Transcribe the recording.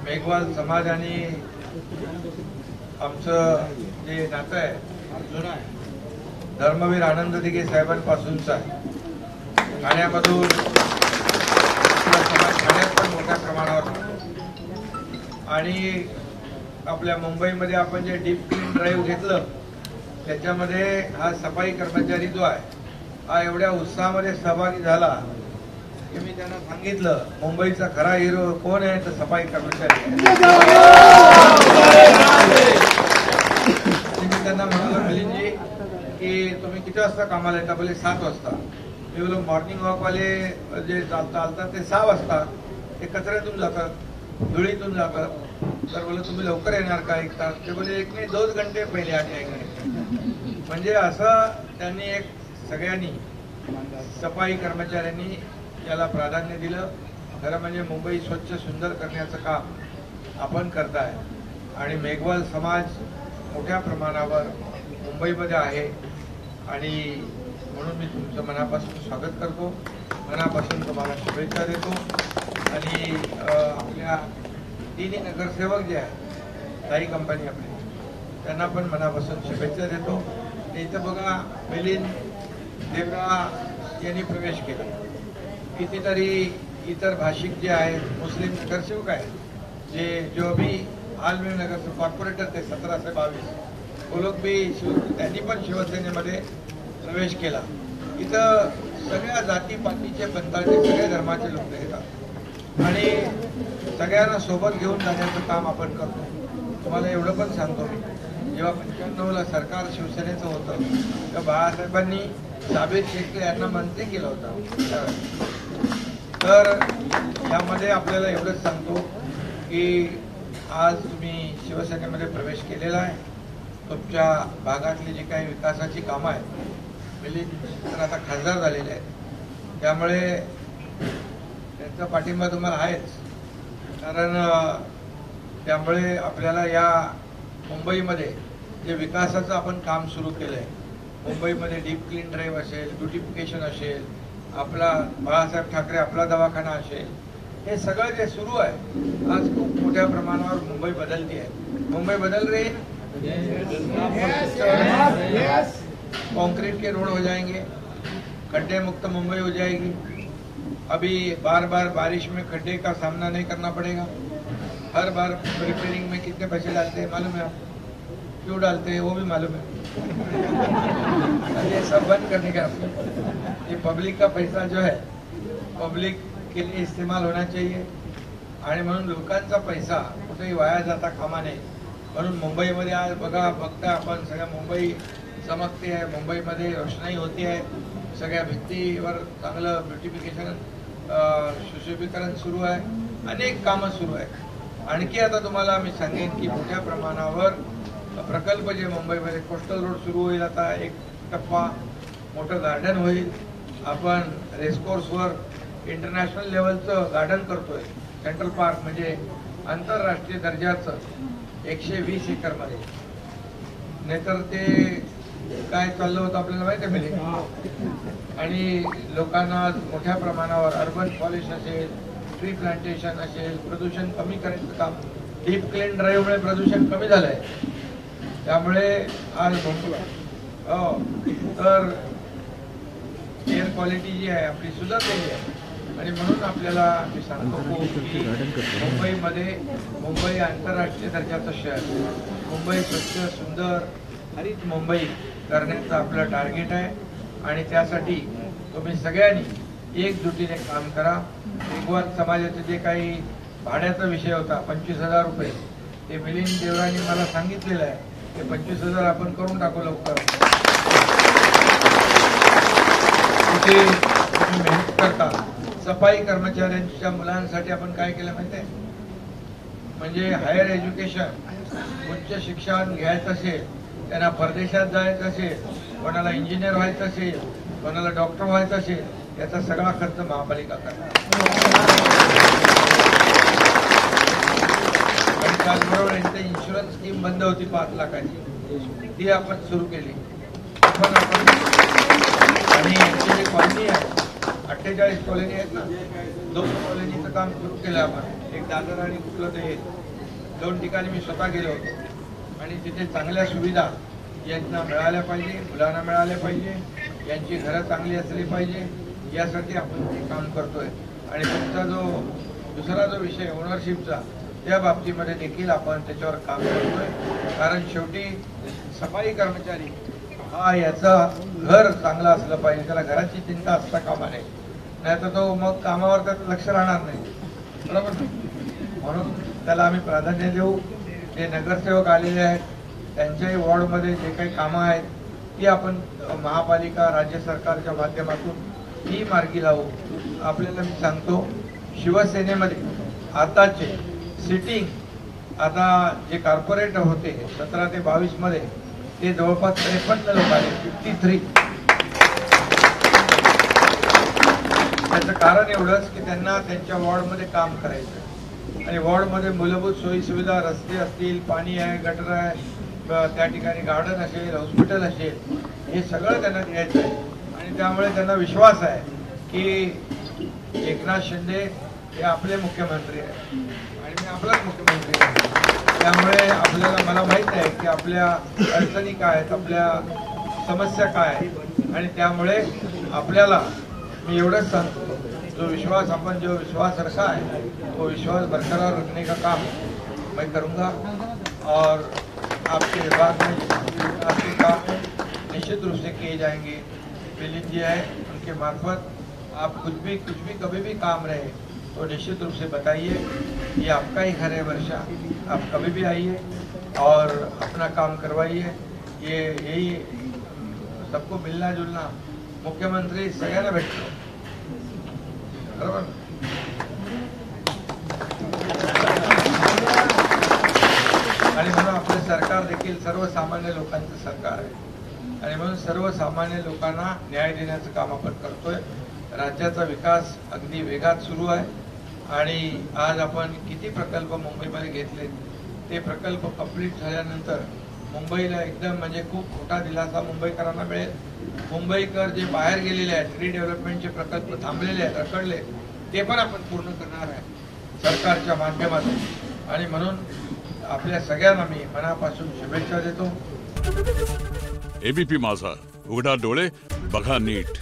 मेघवाल समाज आणि आमचं जे नातं आहे जुनं आहे, धर्मवीर आनंद दिघे साहेबांपासूनचा आहे. ठाण्यामधून समाज ठाण्यात पण मोठ्या प्रमाणावर आणि आपल्या मुंबईमध्ये आपण जे डीप क्लीन ड्राईव्ह घेतलं त्याच्यामध्ये हा सफाई कर्मचारी जो आहे हा एवढ्या उत्साहामध्ये सहभागी झाला की मी त्यांना सांगितलं मुंबईचा खरा हिरो कोण आहे तर सफाई कर्मचारी. मी त्यांना म्हणालो मिलिंदजी की तुम्ही किती वाजता कामाला येता? बोले 7 वाजता. मी बोलो मॉर्निंग वॉकवाले जे चालतात ते 6 वाजता, ते कचऱ्यातून जातात, धुळीतून जातात. तर बोले तुम्ही लवकर येणार का? 1 तास. ते बोले 1 नाही 2 घंटे पहिले आले. म्हणजे असं त्यांनी एक सगळ्यांनी सफाई कर्मचाऱ्यांनी याला प्राधान्य दिलं. खरं म्हणजे मुंबई स्वच्छ सुंदर करण्याचं काम आपण करताय आणि मेघवाल समाज मोठ्या प्रमाणावर मुंबईमध्ये आहे आणि म्हणून मी तुमचं मनापासून स्वागत करतो, मनापासून तुम्हाला शुभेच्छा देतो. आणि आपल्या तिन्ही नगरसेवक जे आहेत काही कंपनी आपली त्यांना पण मनापासून शुभेच्छा देतो. इथं बघा मिलिंद देवरा यांनी प्रवेश केला. कितीतरी इतर भाषिक जे आहेत मुस्लिम नगरसेवक आहेत जे जो भी हाल में नगर कॉर्पोरेटर थे 17 से 22 वो लोग भी त्यांनी पण शिवसेनेमध्ये प्रवेश केला. इथं सगळ्या जातीपातीचे पंथाचे सगळ्या धर्माचे लोक येतात आणि सगळ्यांना सोबत घेऊन जाण्याचं काम आपण करतो. तुम्हाला एवढं पण सांगतो मी जेव्हा 95ला सरकार शिवसेनेचं होतं तेव्हा बाळासाहेबांनी साबीर शेख यांना मंत्री केलं होतं. तर यामध्ये आपल्याला एवढंच सांगतो की आज तुम्ही शिवसेनेमध्ये प्रवेश केलेला आहे. तुमच्या भागातली जी काही विकासाची कामं आहेत मिलिंद तर आता खासदार झालेले आहेत त्यामुळे त्यांचा पाठिंबा तुम्हाला आहेच. कारण त्यामुळे आपल्याला या मुंबईमध्ये जे विकासाचं आपण काम सुरू केलं आहे, मुंबईमध्ये डीप क्लीन ड्राईव्ह असेल, ब्युटिफिकेशन असेल, आपला बाळासाहेब ठाकरे आपला दवाखाना असेल, हे सगळं जे सुरू आहे आज खूप मोठ्या प्रमाणावर मुंबई बदलती आहे. मुंबई बदल रही है. कंक्रीट के रोड हो जाएंगे, खड्डे मुक्त मुंबई हो जाएगी. अभी बार बार बारिश में खड्डे का सामना नहीं करना पड़ेगा. हर बार रिपेयरिंग में कितने पैसे डालते हैं मालूम है आपको? क्यों डालते हैं वो भी मालूम है. ये सब बंद करने का ये पब्लिक का पैसा जो है पब्लिक के लिए इस्तेमाल होना चाहिए आणि म्हणून लोकांचा पैसा कुठेही वाया जाता कामा नये. म्हणून मुंबईमध्ये आज बघता आपण सगळ्या मुंबई चमकते आहे, मुंबईमध्ये रोषणाई होती आहे, सगळ्या भिंतीवर चांगलं ब्युटिफिकेशन सुशोभीकरण सुरू आहे, अनेक कामं सुरू आहे. आणखी आता तुम्हाला मी सांगेन की मोठ्या प्रमाणावर प्रकल्प जे मुंबईमध्ये कोस्टल रोड सुरू होईल. आता एक टप्पा मोठं गार्डन होईल. आपण रेसकोर्सवर इंटरनॅशनल लेवलचं गार्डन करतोय, सेंट्रल पार्क म्हणजे आंतरराष्ट्रीय दर्जाचं 120 एकरमध्ये. नाहीतर ते काय चाललं होतं आपल्याला माहिती मिळेल. आणि लोकांना मोठ्या प्रमाणावर अर्बन पॉलिश असेल, ट्री प्लांटेशन असेल, प्रदूषण कमी करायचं काम डीप क्लीन ड्राईव्हमुळे प्रदूषण कमी झालंय. त्यामुळे आज तर एअर क्वालिटी जी आहे आपली सुधारलेली आहे. आणि म्हणून आपल्याला मी सांगतो की मुंबईमध्ये मुंबई आंतरराष्ट्रीय दर्जाचं शहर, मुंबई स्वच्छ सुंदर हरित मुंबई करण्याचं आपलं टार्गेट आहे. आणि त्यासाठी तुम्ही सगळ्यांनी एकजुटीने काम करा. मेघवाल समाजाचे जे काही भाड्याचा विषय होता 25,000 रुपये ते मिलिंद देवरांनी मला सांगितलेलं आहे. ते 25,000 आपण करून टाकू लवकर. तिथे तुम्ही मेहनत करता. सफाई कर्मचाऱ्यांच्या मुलांसाठी आपण काय केलं माहिती आहे? म्हणजे हायर एज्युकेशन उच्च शिक्षण घ्यायचं असेल, त्यांना परदेशात जायचं असेल, कोणाला इंजिनियर व्हायचं असेल, कोणाला डॉक्टर व्हायचं असेल, याचा सगळा खर्च महापालिका करणार. आणि त्याचबरोबर यांची इन्शुरन्स स्कीम बंद होती 5 लाखाची, ती आपण सुरू केली. आणि यांची जी कॉलनी आहे 48 कॉलनी आहेत ना, 2 कॉलनीचं काम सुरू केलं आपण. एक दादर आणि कुठलं ते 2 ठिकाणी मी स्वतः गेलो होतो आणि तिथे चांगल्या सुविधा यांना मिळाल्या पाहिजे, मुलांना मिळाल्या पाहिजे, यांची घरं चांगली असली पाहिजे, यासाठी आपण हे काम करतोय. आणि तुमचा जो दुसरा जो विषय ओनरशिपचा, त्या बाबतीमध्ये देखील आपण त्याच्यावर काम करतोय. कारण शेवटी सफाई कर्मचारी हा याचं घर चांगलं असलं पाहिजे, त्याला घराची चिंता असता कामा नये, नाही तर तो मग कामावर त्याचं लक्ष राहणार नाही, बरोबर. म्हणून त्याला आम्ही प्राधान्य देऊ. जे नगरसेवक आलेले आहेत त्यांच्याही वॉर्डमध्ये जे काही कामं आहेत ती आपण महापालिका राज्य सरकारच्या माध्यमातून ही मार्गी लावू. आपल्याला मी सांगतो, शिवसेनेमध्ये आताचे सिटिंग आता जे कॉर्पोरेटर होते 17 ते 22 मध्ये, ते जवळपास 53 लोक आले, 53. त्याचं कारण एवढंच की त्यांना त्यांच्या वॉर्डमध्ये काम करायचं आणि वॉर्डमध्ये मूलभूत सोयी सुविधा, रस्ते असतील, पाणी आहे, गटर आहे, त्या ठिकाणी गार्डन असेल, हॉस्पिटल असेल, हे सगळं त्यांना द्यायचं आहे. आणि त्यामुळे त्यांना विश्वास आहे की एकनाथ शिंदे हे आपले मुख्यमंत्री आहेत आणि मी आपलाच मुख्यमंत्री आहे. त्यामुळे आपल्याला, मला माहित आहे की आपल्या अडचणी काय आहेत, आपल्या समस्या काय आहेत, आणि त्यामुळे आपल्याला मी एवढंच सांगतो, जो विश्वास अपन जो विश्वास रखा है वो विश्वास बरकरार रखने का काम मैं करूँगा. और आपके विभाग में विकास के काम निश्चित रूप से किए जाएंगे. मिलिंद जी है, उनके मार्फत आप कुछ भी कभी भी काम रहे तो निश्चित रूप से बताइए. ये आपका ही घर है वर्षा, आप कभी भी आइए और अपना काम करवाइए. ये यही सबको मिलना जुलना, मुख्यमंत्री सगळ्यांना भेटतो, बरोबर. आणि म्हणून आपलं सरकार देखील सर्वसामान्य लोकांचं सरकार आहे आणि म्हणून सर्वसामान्य लोकांना न्याय देण्याचं काम आपण करतोय. राज्याचा विकास अगदी वेगात सुरू आहे आणि आज आपण किती प्रकल्प मुंबईमध्ये घेतले, ते प्रकल्प कंप्लीट झाल्यानंतर मुंबईला एकदम म्हणजे खूप मोठा दिलासा मुंबईकरांना मिळेल. मुंबईकर जे बाहेर गेलेले आहेत, रिडेव्हलपमेंटचे प्रकल्प थांबलेले आहेत, रखडले, ते पण आपण पूर्ण करणार आहे सरकारच्या माध्यमातून. आणि म्हणून आपल्या सगळ्यांना मी मनापासून शुभेच्छा देतो. एबीपी माझा, उघडा डोळे बघा नीट.